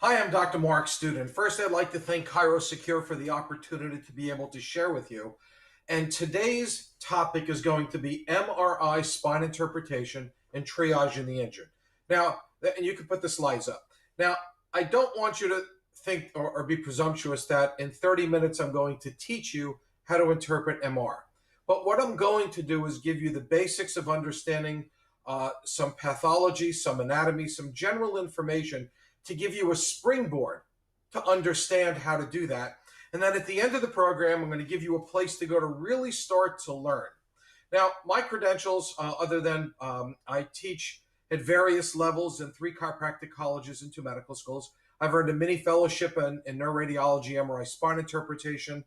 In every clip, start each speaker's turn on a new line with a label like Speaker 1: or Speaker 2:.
Speaker 1: Hi, I'm Dr. Mark Studin. First, I'd like to thank ChiroSecure for the opportunity to be able to share with you. And today's topic is going to be MRI spine interpretation and triage in the injured. Now, and you can put the slides up. Now, I don't want you to think or be presumptuous that in 30 minutes I'm going to teach you how to interpret MR. But what I'm going to do is give you the basics of understanding some pathology, some anatomy, some general information to give you a springboard to understand how to do that. And then at the end of the program, I'm going to give you a place to go to really start to learn. Now, my credentials, other than I teach at various levels in 3 chiropractic colleges and 2 medical schools. I've earned a mini fellowship in neuroradiology, MRI spine interpretation.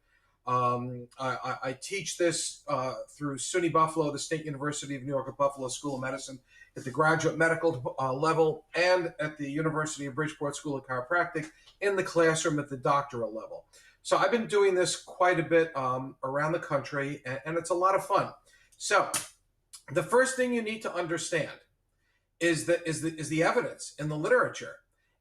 Speaker 1: I teach this through SUNY Buffalo, the State University of New York at Buffalo School of Medicine, at the graduate medical level, and at the University of Bridgeport School of Chiropractic in the classroom at the doctoral level. So I've been doing this quite a bit around the country, and it's a lot of fun. So the first thing you need to understand is the evidence in the literature.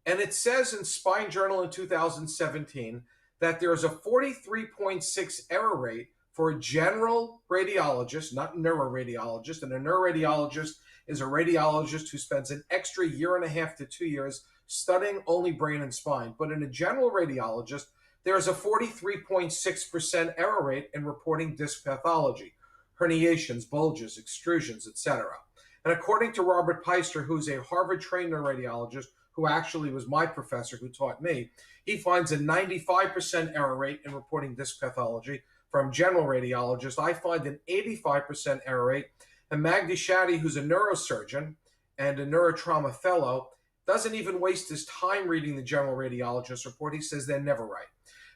Speaker 1: And it says in Spine Journal in 2017 that there is a 43.6 error rate for a general radiologist, not neuroradiologist. And a neuroradiologist is a radiologist who spends an extra 1.5 to 2 years studying only brain and spine. But in a general radiologist, there is a 43.6% error rate in reporting disc pathology, herniations, bulges, extrusions, etc. And according to Robert Peister, who's a Harvard-trained neuroradiologist, who actually was my professor who taught me, he finds a 95% error rate in reporting disc pathology. From general radiologists, I find an 85% error rate. And Magdi Shadi, who's a neurosurgeon and a neurotrauma fellow, doesn't even waste his time reading the general radiologist report. He says they're never right.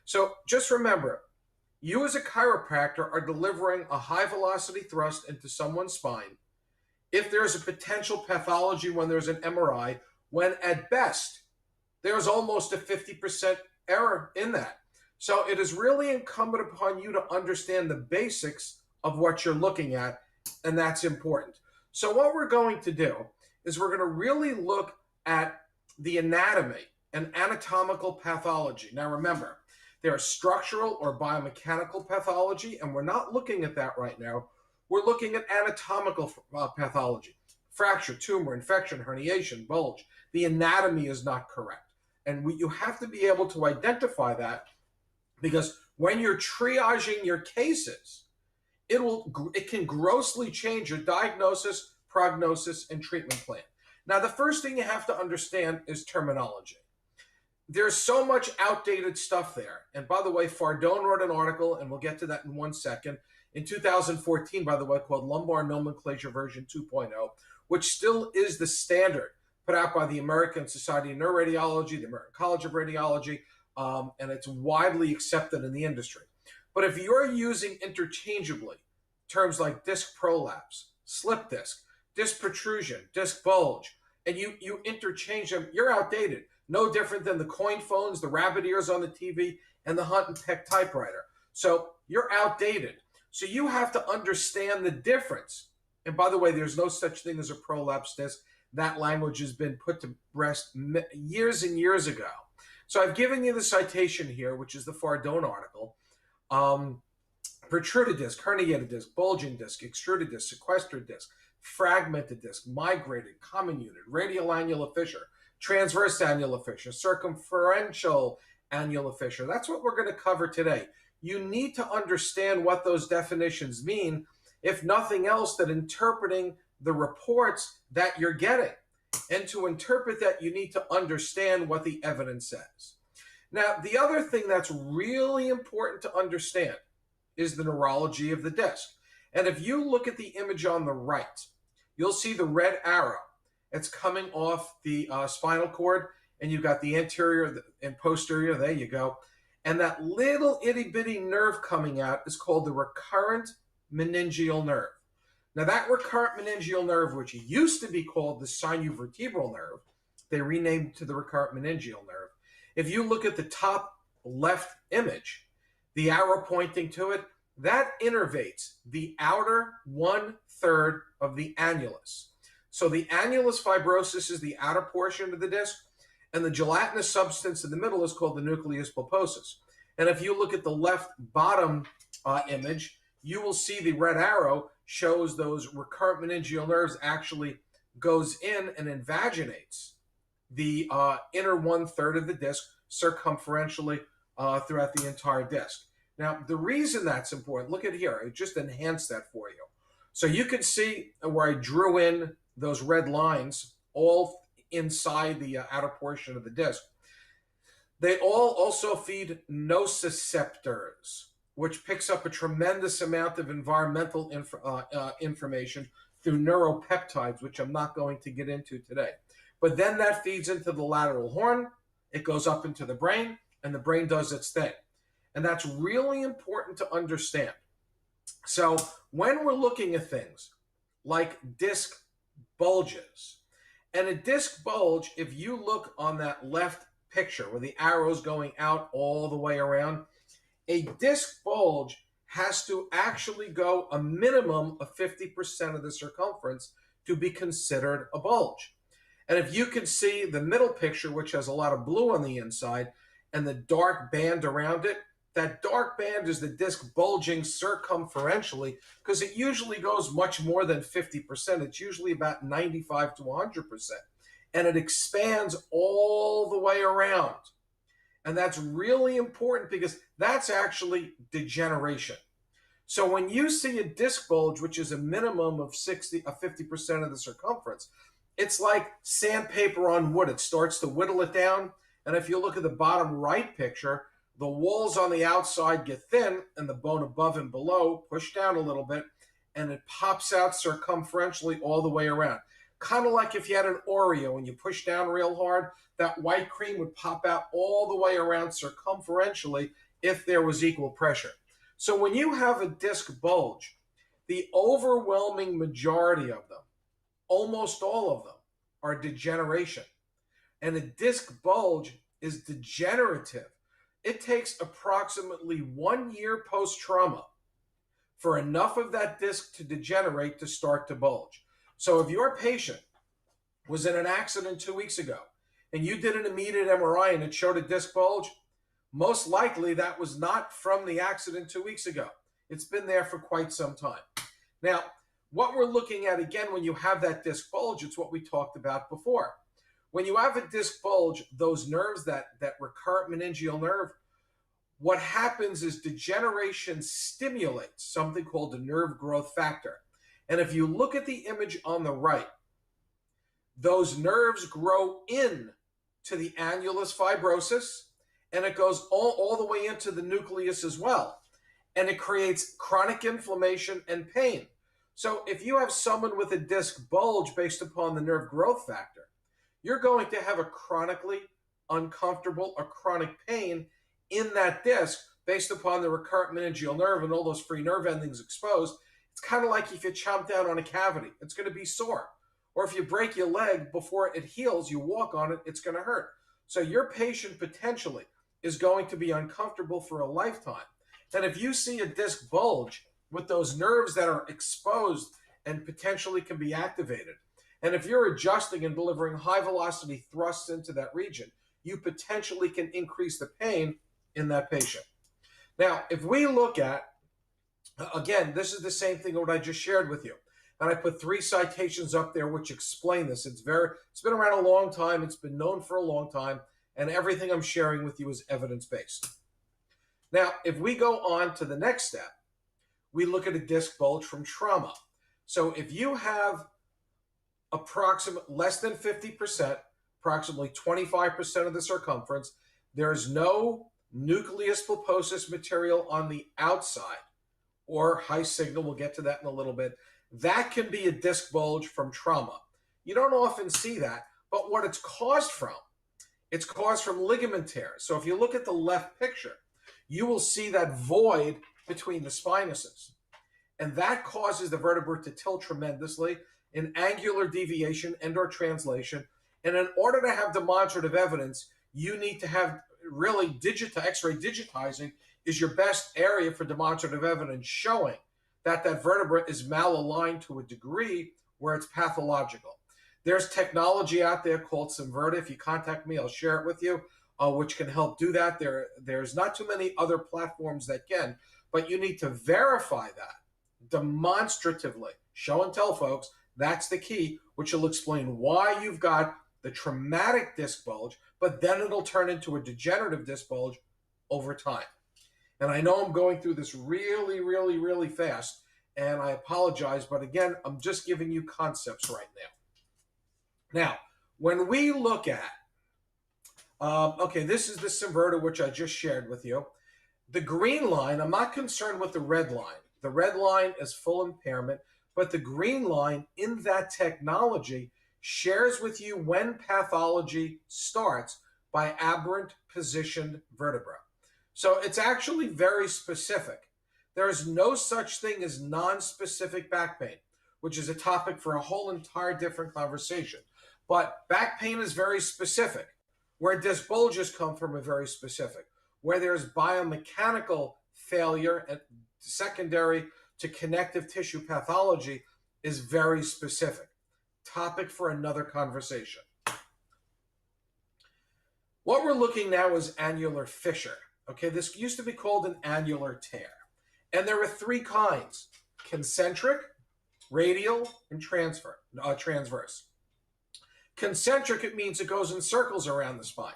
Speaker 1: So just remember, you as a chiropractor are delivering a high-velocity thrust into someone's spine. If there's a potential pathology when there's an MRI, when at best, there's almost a 50% error in that. So it is really incumbent upon you to understand the basics of what you're looking at, and that's important. So what we're going to do is we're going to really look at the anatomy and anatomical pathology. Now remember, there are structural or biomechanical pathology, and we're not looking at that right now. We're looking at anatomical pathology. Fracture, tumor, infection, herniation, bulge. The anatomy is not correct. And you have to be able to identify that, because when you're triaging your cases, it can grossly change your diagnosis, prognosis, and treatment plan. Now, the first thing you have to understand is terminology. There's so much outdated stuff there. And by the way, Fardone wrote an article, and we'll get to that in 1 second, in 2014, by the way, called Lumbar Nomenclature version 2.0, which still is the standard put out by the American Society of Neuroradiology, the American College of Radiology, and it's widely accepted in the industry. But if you're using interchangeably terms like disc prolapse, slip disc protrusion, disc bulge, and you interchange them, you're outdated. No different than the coin phones, the rabbit ears on the TV, and the Hunt and Peck typewriter. So you're outdated. So you have to understand the difference. And by the way, there's no such thing as a prolapse disc. That language has been put to rest years and years ago. So I've given you the citation here, which is the Fardone article. Protruded disc, herniated disc, bulging disc, extruded disc, sequestered disc, fragmented disc, migrated, common unit, radial annular fissure, transverse annular fissure, circumferential annular fissure. That's what we're going to cover today. You need to understand what those definitions mean, if nothing else, that interpreting the reports that you're getting. And to interpret that, you need to understand what the evidence says. Now, the other thing that's really important to understand is the neurology of the disc. And if you look at the image on the right, you'll see the red arrow. It's coming off the spinal cord, and you've got the anterior and posterior. There you go. And that little itty-bitty nerve coming out is called the recurrent meningeal nerve. Now, that recurrent meningeal nerve, which used to be called the sinovertebral nerve, they renamed to the recurrent meningeal nerve. If you look at the top left image, the arrow pointing to it, that innervates the outer 1/3 of the annulus. So the annulus fibrosus is the outer portion of the disc, And the gelatinous substance in the middle is called the nucleus pulposus. And if you look at the left bottom image, you will see the red arrow shows those recurrent meningeal nerves actually goes in and invaginates the inner 1/3 of the disc circumferentially throughout the entire disc. Now, the reason that's important, look at here, I just enhanced that for you. So you can see where I drew in those red lines all inside the outer portion of the disc. They all also feed nociceptors, which picks up a tremendous amount of environmental information through neuropeptides, which I'm not going to get into today. But then that feeds into the lateral horn, it goes up into the brain, and the brain does its thing. And that's really important to understand. So when we're looking at things like disc bulges, and a disc bulge, if you look on that left picture where the arrow's going out all the way around, a disc bulge has to actually go a minimum of 50% of the circumference to be considered a bulge. And if you can see the middle picture, which has a lot of blue on the inside, and the dark band around it, that dark band is the disc bulging circumferentially, because it usually goes much more than 50%. It's usually about 95 to 100%. And it expands all the way around. And that's really important because that's actually degeneration. So when you see a disc bulge, which is a minimum of 50% of the circumference, it's like sandpaper on wood. It starts to whittle it down. And if you look at the bottom right picture, the walls on the outside get thin and the bone above and below push down a little bit, and it pops out circumferentially all the way around. Kind of like if you had an Oreo and you push down real hard, that white cream would pop out all the way around circumferentially if there was equal pressure. So when you have a disc bulge, the overwhelming majority of them, almost all of them, are degeneration. And a disc bulge is degenerative. It takes approximately 1 year post-trauma for enough of that disc to degenerate to start to bulge. So if your patient was in an accident 2 weeks ago and you did an immediate MRI and it showed a disc bulge, most likely that was not from the accident 2 weeks ago. It's been there for quite some time. Now, what we're looking at again when you have that disc bulge, it's what we talked about before. When you have a disc bulge, those nerves, that recurrent meningeal nerve, what happens is degeneration stimulates something called the nerve growth factor. And if you look at the image on the right, those nerves grow in to the annulus fibrosus, and it goes all the way into the nucleus as well. And it creates chronic inflammation and pain. So if you have someone with a disc bulge based upon the nerve growth factor, you're going to have a chronically uncomfortable or chronic pain in that disc based upon the recurrent meningeal nerve and all those free nerve endings exposed. It's kind of like if you chomp down on a cavity, it's going to be sore. Or if you break your leg before it heals, you walk on it, it's going to hurt. So your patient potentially is going to be uncomfortable for a lifetime. And if you see a disc bulge with those nerves that are exposed and potentially can be activated, and if you're adjusting and delivering high velocity thrusts into that region, you potentially can increase the pain in that patient. Now, if we look at, again, this is the same thing what I just shared with you. And I put 3 citations up there which explain this. It's been around a long time. It's been known for a long time. And everything I'm sharing with you is evidence-based. Now, if we go on to the next step, we look at a disc bulge from trauma. So if you have less than 50%, approximately 25% of the circumference, there's no nucleus pulposus material on the outside, or high signal, we'll get to that in a little bit. That can be a disc bulge from trauma. You don't often see that, but what it's caused from ligament tears. So if you look at the left picture, you will see that void between the spinuses. And that causes the vertebra to tilt tremendously in angular deviation and or translation. And in order to have demonstrative evidence, you need to have really X-ray digitizing is your best area for demonstrative evidence showing that that vertebra is malaligned to a degree where it's pathological. There's technology out there called Simverta. If you contact me, I'll share it with you, which can help do that. There's not too many other platforms that can, but you need to verify that demonstratively. Show and tell, folks. That's the key, which will explain why you've got the traumatic disc bulge, but then it'll turn into a degenerative disc bulge over time. And I know I'm going through this really, really, really fast, and I apologize, but again, I'm just giving you concepts right now. Now, when we look at, okay, this is the Simverta, which I just shared with you. The green line, I'm not concerned with the red line. The red line is full impairment, but the green line in that technology shares with you when pathology starts by aberrant positioned vertebra. So it's actually very specific. There is no such thing as non-specific back pain, which is a topic for a whole entire different conversation. But back pain is very specific. Where disc bulges come from are very specific. Where there's biomechanical failure and secondary to connective tissue pathology is very specific. Topic for another conversation. What we're looking now is annular fissure. Okay, this used to be called an annular tear. And there are three kinds: concentric, radial, and transverse. Concentric, it means it goes in circles around the spine.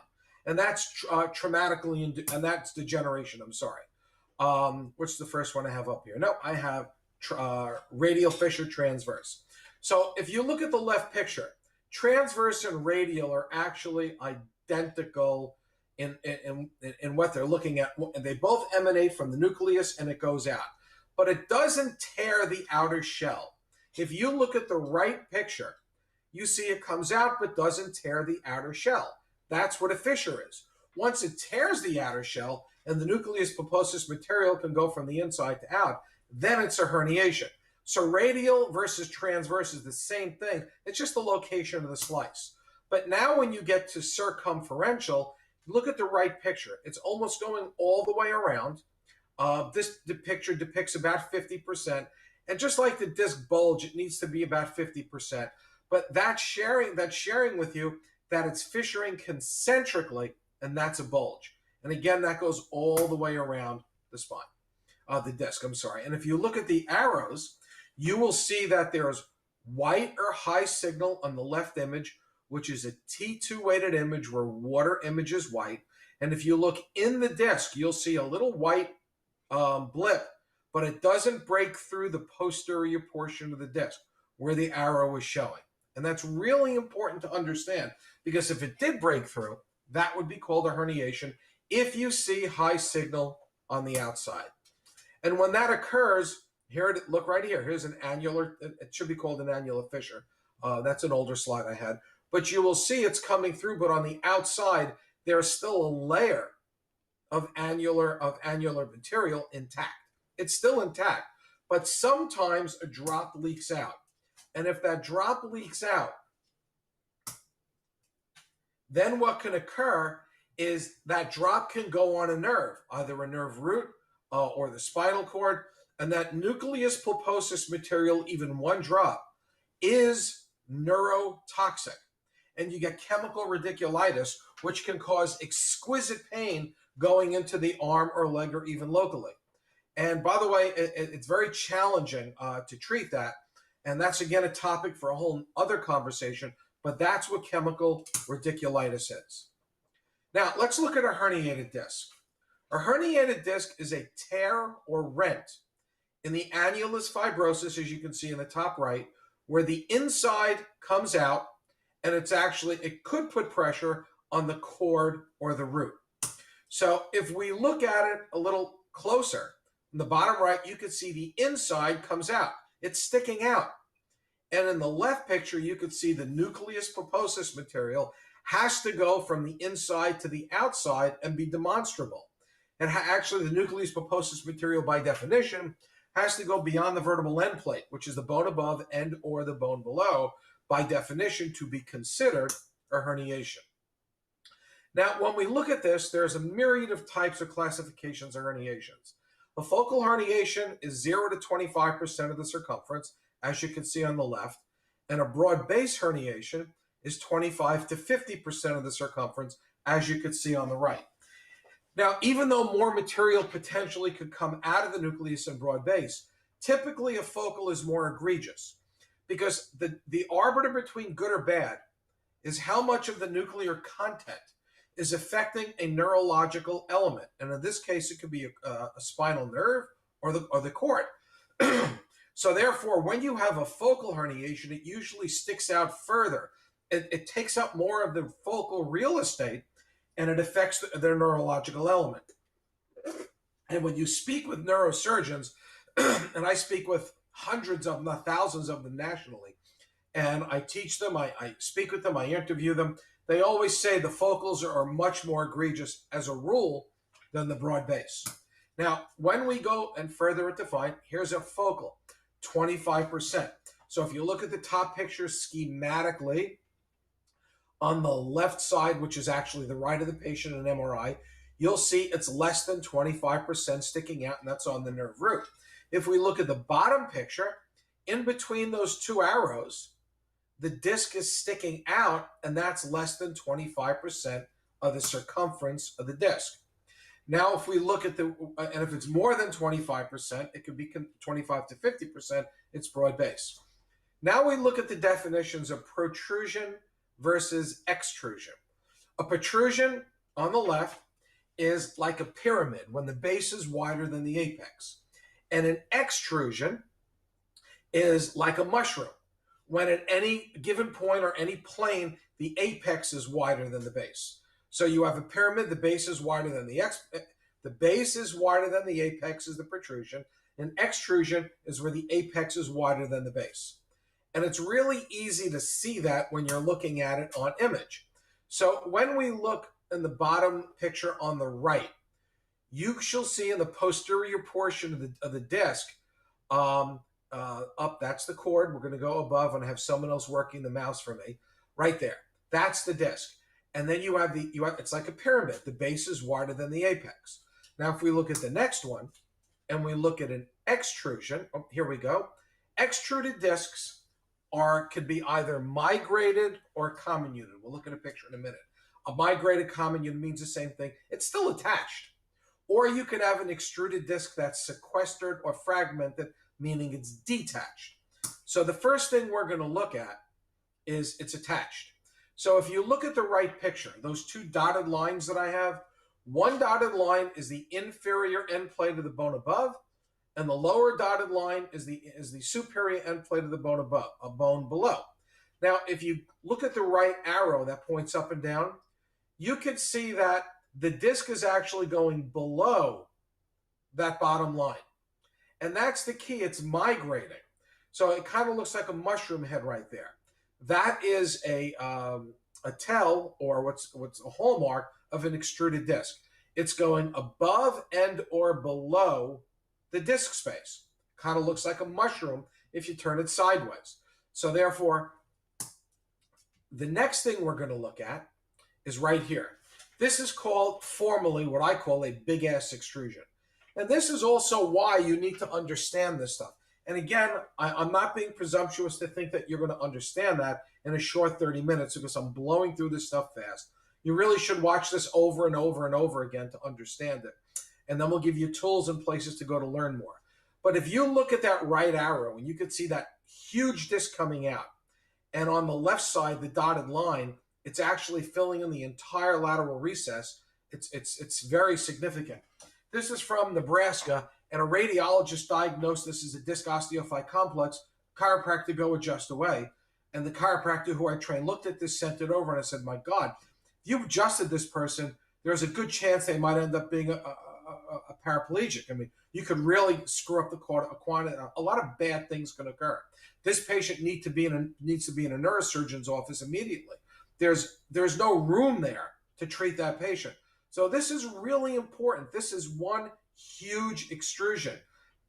Speaker 1: And that's traumatically, and that's degeneration, I'm sorry. What's the first one I have up here? No, I have radial fissure, transverse. So if you look at the left picture, transverse and radial are actually identical in what they're looking at. They both emanate from the nucleus and it goes out. But it doesn't tear the outer shell. If you look at the right picture, you see it comes out but doesn't tear the outer shell. That's what a fissure is. Once it tears the outer shell and the nucleus pulposus material can go from the inside to out, then it's a herniation. So radial versus transverse is the same thing. It's just the location of the slice. But now when you get to circumferential, look at the right picture. It's almost going all the way around. This picture depicts about 50%. And just like the disc bulge, it needs to be about 50%. But that's sharing with you that it's fissuring concentrically, and that's a bulge. And again, that goes all the way around the spine, the disc, I'm sorry. And if you look at the arrows, you will see that there's white or high signal on the left image, which is a T2 weighted image where water image is white. And if you look in the disc, you'll see a little white blip, but it doesn't break through the posterior portion of the disc where the arrow is showing. And that's really important to understand, because if it did break through, that would be called a herniation if you see high signal on the outside. And when that occurs, look right here. Here's an annular, it should be called an annular fissure. That's an older slide I had. But you will see it's coming through, but on the outside, there's still a layer of annular material intact. It's still intact, but sometimes a drop leaks out. And if that drop leaks out, then what can occur is that drop can go on a nerve, either a nerve root or the spinal cord, and that nucleus pulposus material, even one drop, is neurotoxic. And you get chemical radiculitis, which can cause exquisite pain going into the arm or leg or even locally. And by the way, it's very challenging to treat that. And that's, again, a topic for a whole other conversation, but that's what chemical radiculitis is. Now, let's look at a herniated disc. A herniated disc is a tear or rent in the annulus fibrosus, as you can see in the top right, where the inside comes out, and it could put pressure on the cord or the root. So if we look at it a little closer, in the bottom right, you can see the inside comes out. It's sticking out. And in the left picture, you could see the nucleus pulposus material has to go from the inside to the outside and be demonstrable. And actually, the nucleus pulposus material, by definition, has to go beyond the vertebral end plate, which is the bone above and or the bone below, by definition, to be considered a herniation. Now, when we look at this, there's a myriad of types of classifications of herniations. A focal herniation is 0 to 25% of the circumference, as you can see on the left. And a broad base herniation is 25 to 50% of the circumference, as you could see on the right. Now, even though more material potentially could come out of the nucleus in broad base, typically a focal is more egregious because the arbiter between good or bad is how much of the nuclear content is affecting a neurological element. And in this case, it could be a spinal nerve or the cord. So therefore, when you have a focal herniation, it usually sticks out further. It takes up more of the focal real estate, and it affects their neurological element. And when you speak with neurosurgeons, and I speak with hundreds of them, not thousands of them nationally, and I teach them, I speak with them, I interview them, they always say the focals are much more egregious as a rule than the broad base. Now, when we go and further it defined, here's a focal, 25%. So if you look at the top picture schematically, on the left side, which is actually the right of the patient in an MRI, you'll see it's less than 25% sticking out, and that's on the nerve root. If we look at the bottom picture, in between those two arrows, the disc is sticking out, and that's less than 25% of the circumference of the disc. Now, if we look at and if it's more than 25%, it could be 25 to 50%, it's broad base. Now we look at the definitions of protrusion versus extrusion. A protrusion on the left is like a pyramid when the base is wider than the apex. And an extrusion is like a mushroom when at any given point or any plane, the apex is wider than the base. So you have a pyramid, the base is wider than the base is wider than the apex is the protrusion, and extrusion is where the apex is wider than the base. And it's really easy to see that when you're looking at it on image. So when we look in the bottom picture on the right, you shall see in the posterior portion of the disc, up, that's the cord. We're going to go above and have someone else working the mouse for me. Right there. That's the disc. And then you have it's like a pyramid. The base is wider than the apex. Now, if we look at the next one and we look at an extrusion, here we go. Extruded discs could be either migrated or comminuted. We'll look at a picture in a minute. A migrated comminuted means the same thing. It's still attached. Or you could have an extruded disc that's sequestered or fragmented, meaning it's detached. So the first thing we're going to look at is it's attached. So if you look at the right picture, those two dotted lines that I have, one dotted line is the inferior end plate of the bone above, and the lower dotted line is the superior end plate of the bone above, a bone below. Now, if you look at the right arrow that points up and down, you can see that the disc is actually going below that bottom line. And that's the key. It's migrating. So it kind of looks like a mushroom head right there. That is a tell, or what's a hallmark of an extruded disc. It's going above and or below the disc space. Kind of looks like a mushroom if you turn it sideways. So therefore, the next thing we're going to look at is right here. This is called formally what I call a big ass extrusion. And this is also why you need to understand this stuff. And again, I'm not being presumptuous to think that you're going to understand that in a short 30 minutes because I'm blowing through this stuff fast. You really should watch this over and over and over again to understand it. And then we'll give you tools and places to go to learn more. But if you look at that right arrow, and you can see that huge disc coming out, and on the left side, the dotted line, it's actually filling in the entire lateral recess. It's very significant. This is from Nebraska, and a radiologist diagnosed this as a disc osteophyte complex. Chiropractor go adjust away. And the chiropractor who I trained looked at this, sent it over, and I said, my God, if you've adjusted this person, there's a good chance they might end up being a paraplegic. I mean, you could really screw up the cord. A lot of bad things can occur. This patient needs to be in a neurosurgeon's office immediately. There's no room there to treat that patient. So this is really important. This is one huge extrusion.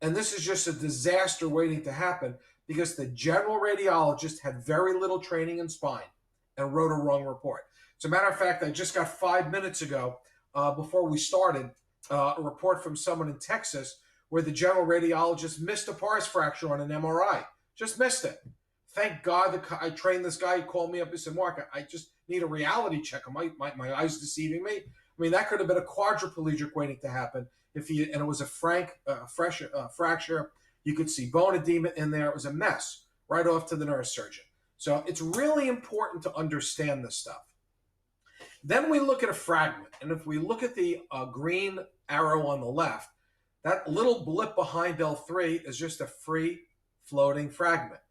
Speaker 1: And this is just a disaster waiting to happen because the general radiologist had very little training in spine and wrote a wrong report. As a matter of fact, I just got 5 minutes ago, before we started, a report from someone in Texas where the general radiologist missed a pars fracture on an MRI. Just missed it. Thank God I trained this guy. He called me up and said, Mark, I just need a reality check. Am my eyes deceiving me? I mean, that could have been a quadriplegic waiting to happen and it was a fracture. You could see bone edema in there. It was a mess right off to the neurosurgeon. So it's really important to understand this stuff. Then we look at a fragment. And if we look at the green arrow on the left, that little blip behind L3 is just a free floating fragment.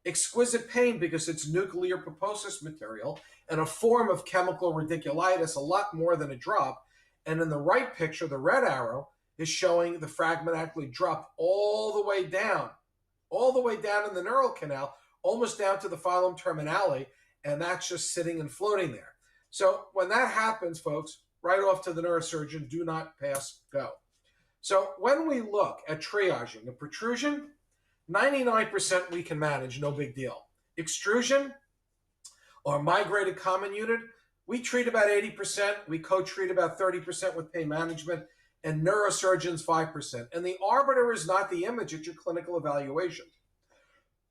Speaker 1: Exquisite pain because it's nuclear pulposus material and a form of chemical radiculitis, a lot more than a drop. And in the right picture, the red arrow is showing the fragment actually dropped all the way down in the neural canal, almost down to the filum terminale, and that's just sitting and floating there. So when that happens, folks, right off to the neurosurgeon, do not pass go. So when we look at triaging, a protrusion, 99% we can manage, no big deal. Extrusion or migrated common unit, we treat about 80%. We co-treat about 30% with pain management, and neurosurgeons 5%. And the arbiter is not the image at your clinical evaluation.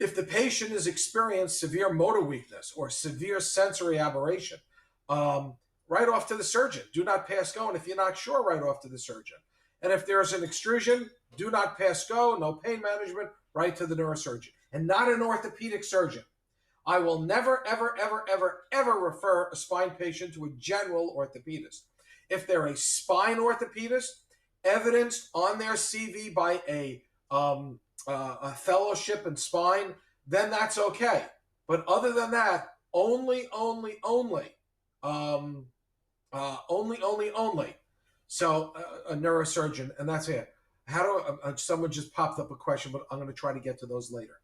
Speaker 1: If the patient has experienced severe motor weakness or severe sensory aberration, right off to the surgeon. Do not pass go. And if you're not sure, right off to the surgeon. And if there's an extrusion, do not pass go, no pain management, right to the neurosurgeon. And not an orthopedic surgeon. I will never, ever, ever, ever, ever refer a spine patient to a general orthopedist. If they're a spine orthopedist, evidenced on their CV by a fellowship in spine, then that's okay. But other than that, only. So a neurosurgeon, and that's it. How do someone just popped up a question, but I'm going to try to get to those later.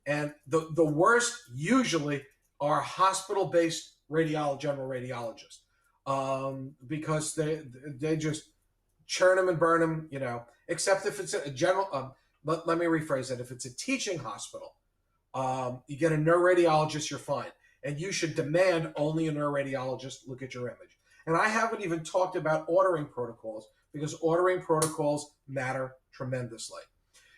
Speaker 1: And the worst usually are hospital-based general radiologists, because they just churn them and burn them, you know. Except if it's a general. Let me rephrase that. If it's a teaching hospital, you get a neuroradiologist, you're fine. And you should demand only a neuroradiologist look at your image. And I haven't even talked about ordering protocols, because ordering protocols matter tremendously.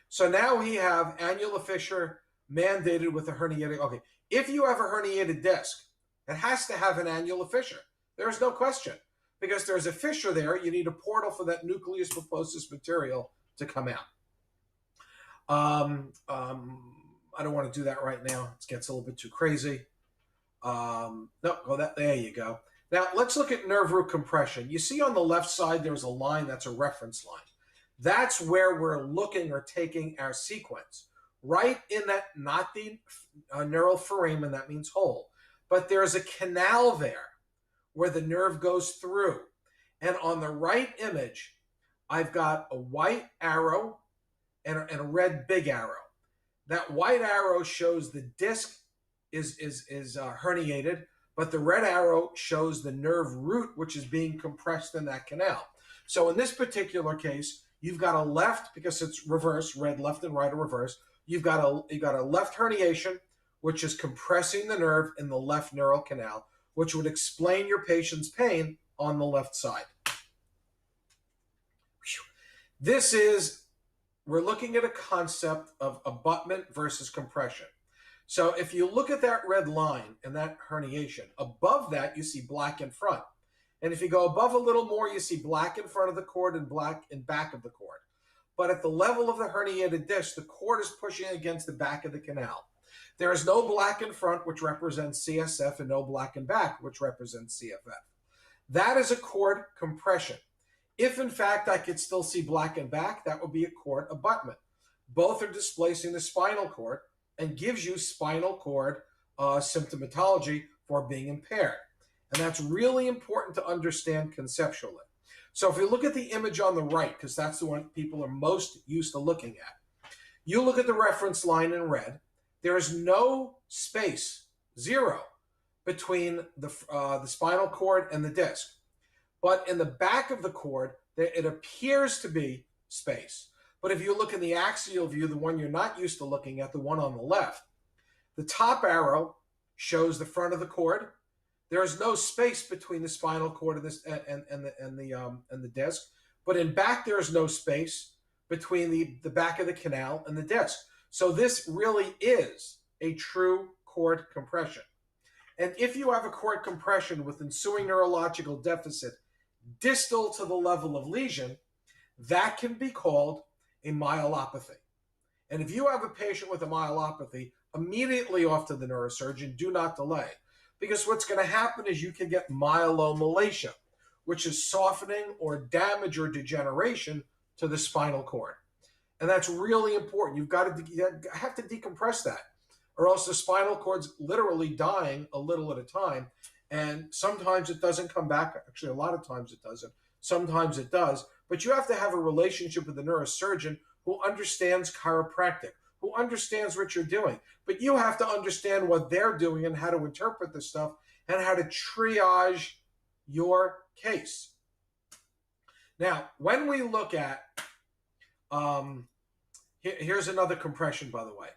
Speaker 1: So now we have annular fissure mandated with a herniated. Okay, if you have a herniated disc, it has to have an annular fissure. There's no question. Because there's a fissure there, you need a portal for that nucleus pulposus material to come out. I don't want to do that right now. It gets a little bit too crazy. There you go. Now let's look at nerve root compression. You see on the left side there's a line that's a reference line. That's where we're looking or taking our sequence. Right in that, not the neural foramen, that means hole, but there's a canal there where the nerve goes through. And on the right image, I've got a white arrow and a red big arrow. That white arrow shows the disc is herniated, but the red arrow shows the nerve root, which is being compressed in that canal. So in this particular case, you've got a left, because it's reverse, red left and right are reverse. You've got a left herniation, which is compressing the nerve in the left neural canal, which would explain your patient's pain on the left side. We're looking at a concept of abutment versus compression. So if you look at that red line and that herniation, above that you see black in front. And if you go above a little more, you see black in front of the cord and black in back of the cord. But at the level of the herniated disc, the cord is pushing against the back of the canal. There is no black in front, which represents CSF, and no black in back, which represents CFF. That is a cord compression. If, in fact, I could still see black in back, that would be a cord abutment. Both are displacing the spinal cord and gives you spinal cord symptomatology for being impaired. And that's really important to understand conceptually. So if you look at the image on the right, because that's the one people are most used to looking at, you look at the reference line in red. There is no space, zero, between the spinal cord and the disc. But in the back of the cord, it appears to be space. But if you look in the axial view, the one you're not used to looking at, the one on the left, the top arrow shows the front of the cord. There is no space between the spinal cord and the disc. But in back, there is no space between the back of the canal and the disc. So this really is a true cord compression. And if you have a cord compression with ensuing neurological deficit distal to the level of lesion, that can be called a myelopathy. And if you have a patient with a myelopathy, immediately off to the neurosurgeon, do not delay. Because what's going to happen is you can get myelomalacia, which is softening or damage or degeneration to the spinal cord. And that's really important. You have to decompress that, or else the spinal cord's literally dying a little at a time. And sometimes it doesn't come back. Actually, a lot of times it doesn't. Sometimes it does. But you have to have a relationship with a neurosurgeon who understands chiropractic, who understands what you're doing. But you have to understand what they're doing and how to interpret this stuff and how to triage your case. Now, when we look at, here's another compression, by the way.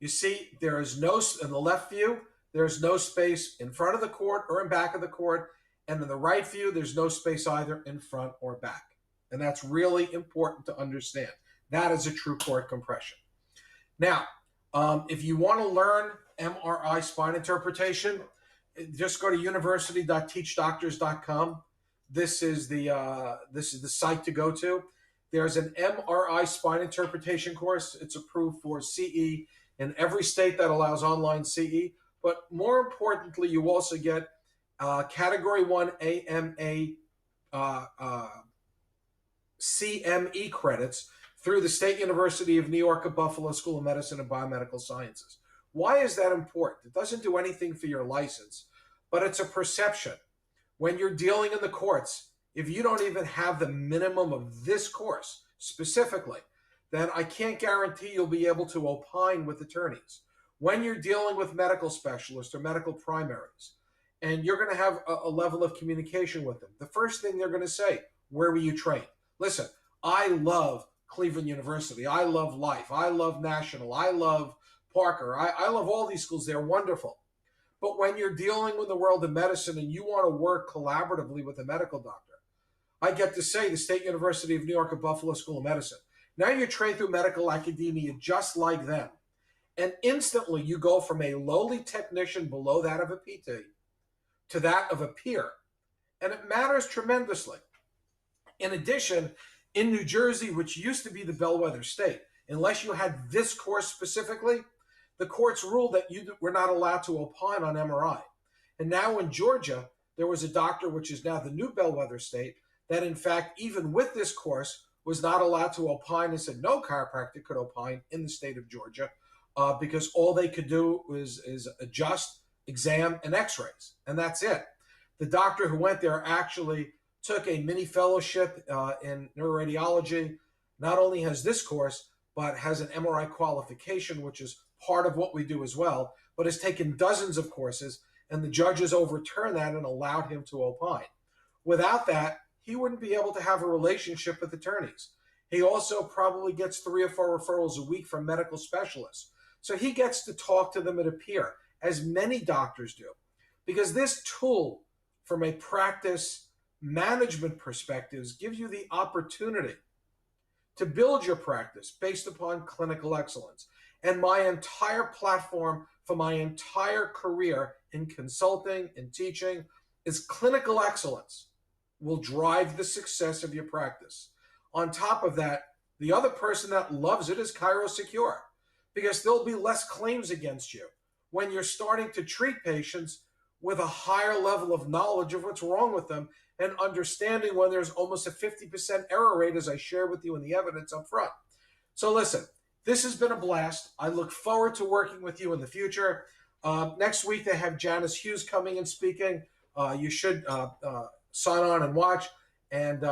Speaker 1: You see, there is no, in the left view, there's no space in front of the cord or in back of the cord. And in the right view, there's no space either in front or back. And that's really important to understand. That is a true cord compression. Now, if you want to learn MRI spine interpretation, just go to university.teachdoctors.com. This is the site to go to. There's an MRI spine interpretation course. It's approved for CE in every state that allows online CE. But more importantly, you also get Category 1 AMA CME credits through the State University of New York at Buffalo School of Medicine and Biomedical Sciences. Why is that important? It doesn't do anything for your license, but it's a perception. When you're dealing in the courts, if you don't even have the minimum of this course specifically, then I can't guarantee you'll be able to opine with attorneys. When you're dealing with medical specialists or medical primaries, and you're going to have a level of communication with them, the first thing they're going to say, where were you trained? Listen, I love Cleveland University. I love Life. I love National. I love Parker. I love all these schools. They're wonderful. But when you're dealing with the world of medicine and you want to work collaboratively with a medical doctor, I get to say the State University of New York at Buffalo School of Medicine. Now you're trained through medical academia just like them. And instantly you go from a lowly technician below that of a PT to that of a peer. And it matters tremendously. In addition, in New Jersey, which used to be the bellwether state, unless you had this course specifically, the courts ruled that you were not allowed to opine on MRI. And now in Georgia, there was a doctor, which is now the new bellwether state, that in fact, even with this course, was not allowed to opine and said no chiropractor could opine in the state of Georgia because all they could do is adjust, exam, and x-rays. And that's it. The doctor who went there actually took a mini fellowship in neuroradiology, not only has this course, but has an MRI qualification, which is part of what we do as well, but has taken dozens of courses, and the judges overturned that and allowed him to opine. Without that, he wouldn't be able to have a relationship with attorneys. He also probably gets 3 or 4 referrals a week from medical specialists. So he gets to talk to them at a peer, as many doctors do. Because this tool, from a practice management perspective, gives you the opportunity to build your practice based upon clinical excellence. And my entire platform for my entire career in consulting and teaching is clinical excellence will drive the success of your practice. On top of that, the other person that loves it is ChiroSecure, because there'll be less claims against you when you're starting to treat patients with a higher level of knowledge of what's wrong with them and understanding when there's almost a 50% error rate, as I shared with you in the evidence up front. So listen, this has been a blast. I look forward to working with you in the future. Next week, they have Janice Hughes coming and speaking. You should sign on and watch. And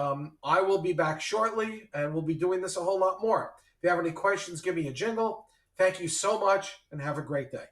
Speaker 1: I will be back shortly, and we'll be doing this a whole lot more. If you have any questions, give me a jingle. Thank you so much, and have a great day.